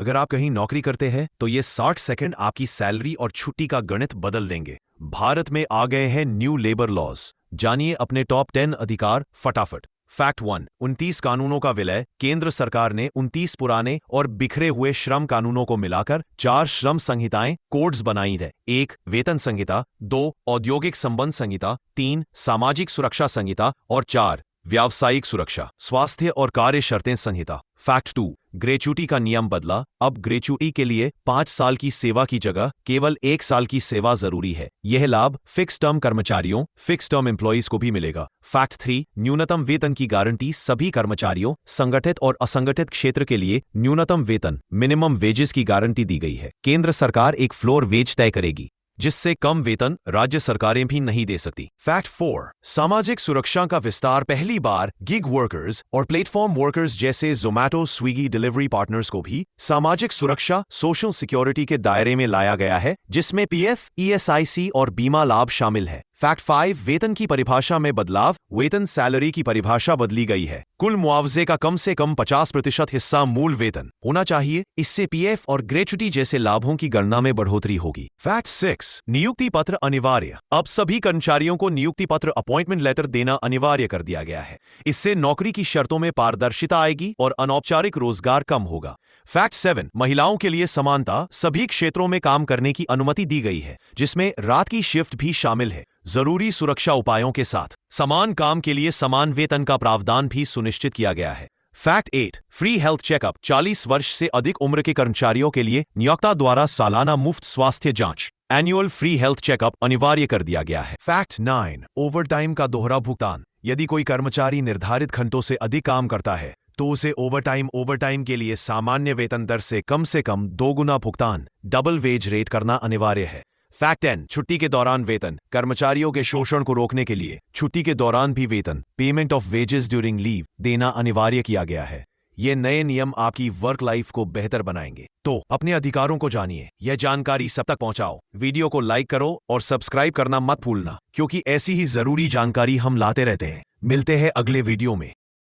अगर आप कहीं नौकरी करते हैं तो ये 60 सेकंड आपकी सैलरी और छुट्टी का गणित बदल देंगे। भारत में आ गए हैं न्यू लेबर लॉज। जानिए अपने टॉप 10 अधिकार फटाफट। फैक्ट 1, 29 कानूनों का विलय। केंद्र सरकार ने 29 पुराने और बिखरे हुए श्रम कानूनों को मिलाकर 4 श्रम संहिताएं कोड्स बनाई है। 1 वेतन संहिता, 2 औद्योगिक संबंध संहिता, 3 सामाजिक सुरक्षा संहिता और 4 व्यावसायिक सुरक्षा, स्वास्थ्य और कार्य शर्तें संहिता। फैक्ट 2, ग्रेच्युटी का नियम बदला। अब ग्रेच्युटी के लिए 5 साल की सेवा की जगह केवल 1 साल की सेवा जरूरी है। यह लाभ फिक्स टर्म कर्मचारियों, फिक्स टर्म एम्प्लॉइज को भी मिलेगा। फैक्ट 3, न्यूनतम वेतन की गारंटी सभी कर्मचारियों, संगठित और असंगठित क्षेत्र के लिए न्यूनतम वेतन मिनिमम वेजेस की गारंटी दी गई है। केंद्र सरकार एक फ्लोर वेज तय करेगी, जिससे कम वेतन राज्य सरकारें भी नहीं दे सकती। फैक्ट 4, सामाजिक सुरक्षा का विस्तार। पहली बार गिग वर्कर्स और प्लेटफॉर्म वर्कर्स जैसे जोमैटो, स्विगी डिलीवरी पार्टनर्स को भी सामाजिक सुरक्षा सोशल सिक्योरिटी के दायरे में लाया गया है, जिसमें पीएफ, ईएसआईसी और बीमा लाभ शामिल है। फैक्ट 5, वेतन की परिभाषा में बदलाव। वेतन सैलरी की परिभाषा बदली गई है। कुल मुआवजे का कम से कम 50% हिस्सा मूल वेतन होना चाहिए। इससे पीएफ और ग्रेच्युटी जैसे लाभों की गणना में बढ़ोतरी होगी। फैक्ट 6, नियुक्ति पत्र अनिवार्य। अब सभी कर्मचारियों को नियुक्ति पत्र अपॉइंटमेंट लेटर देना अनिवार्य कर दिया गया है। इससे नौकरी की शर्तों में पारदर्शिता आएगी और अनौपचारिक रोजगार कम होगा। फैक्ट 7, महिलाओं के लिए समानता। सभी क्षेत्रों में काम करने की अनुमति दी गई है, जिसमें रात की शिफ्ट भी शामिल है। जरूरी सुरक्षा उपायों के साथ समान काम के लिए समान वेतन का प्रावधान भी सुनिश्चित किया गया है। Fact 8, free health checkup. 40 वर्ष से अधिक उम्र के कर्मचारियों के लिए नियोक्ता द्वारा सालाना मुफ्त स्वास्थ्य जांच एनुअल फ्री हेल्थ चेकअप अनिवार्य कर दिया गया है। फैक्ट 9, ओवरटाइम का दोहरा भुगतान। यदि कोई कर्मचारी निर्धारित घंटों से अधिक काम करता है तो उसे ओवरटाइम के लिए सामान्य वेतन दर से कम 2 गुना भुगतान डबल वेज रेट करना अनिवार्य है। फैक्ट 10, छुट्टी के दौरान वेतन। कर्मचारियों के शोषण को रोकने के लिए छुट्टी के दौरान भी वेतन payment of wages during leave देना अनिवार्य किया गया है। ये नए नियम आपकी वर्क लाइफ को बेहतर बनाएंगे। तो अपने अधिकारों को जानिए, यह जानकारी सब तक पहुंचाओ। वीडियो को लाइक करो और सब्सक्राइब करना मत भूलना, क्योंकि ऐसी ही जरूरी जानकारी हम लाते रहते हैं। मिलते हैं अगले वीडियो में।